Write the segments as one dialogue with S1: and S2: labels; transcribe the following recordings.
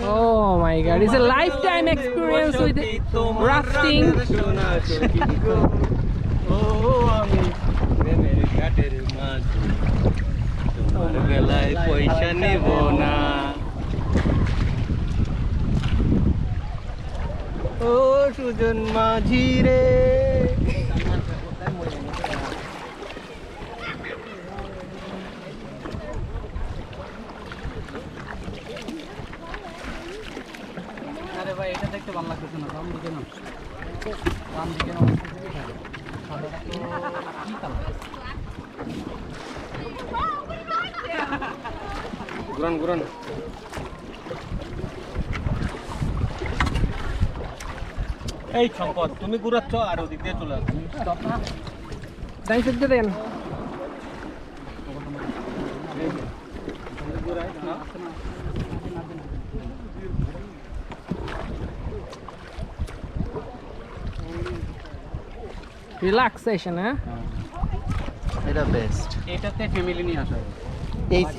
S1: Oh my god, it's a lifetime experience with rafting.
S2: পয়সা নেব না ও সুজন মাঝি রে
S3: আরে ভাই এটা দেখতে ভালো লাগতেছে না বাম দিকে না কি কালার
S2: ঘুরান এই সম্পদ তুমি ঘুরাচ্ছ আর ওদিক দিয়ে চলে আসো
S1: তাই সত্যি দেন রিল্যাক্সেশন হ্যাঁ
S3: এটা বেস্ট এটাতে ফ্যামিলি নিয়ে আসা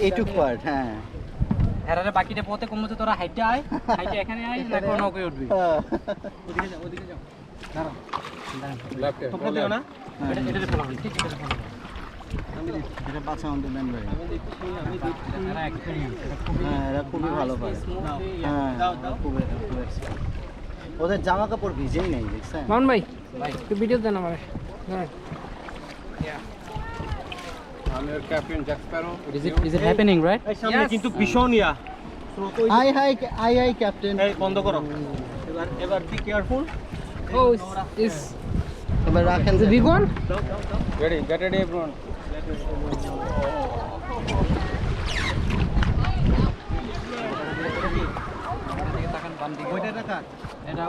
S4: এইটুক পার্ট হ্যাঁ
S3: এরারে বাকিটা পথে কমতে তোরা হাইটে আয় হাইটে এখানে আয় না কোন নৌকায় উঠবি ওদিকে যাও দাঁড়াও
S2: লেফটে তোমরা দিও না
S3: এটাতে ফলো ঠিক আছে ফলো
S4: এটা পাঁচ আমাদের দেন ভাই
S2: আমি দেখছি
S3: এরা এক্সপেরিয়েন্স
S4: হ্যাঁ এরা খুবই ভালো পারে হ্যাঁ খুবই ওদের জামা কাপড় ভিজেই নেই দেখছেন
S1: মান ভাই একটু ভিডিও দেন আমারে
S2: আমি captain Jack Sparrow
S3: is it happening right
S2: এই সামনে কিন্তু ভীষণ ইয়া
S4: হাই ক্যাপ্টেন
S2: এই বন্ধ করো এবার বি কেয়ারফুল
S1: oh is
S4: এবার রাখেন
S1: the big one
S2: ready get ready everyone
S3: তাকান বাম দিকে ওইটা রাখা এটা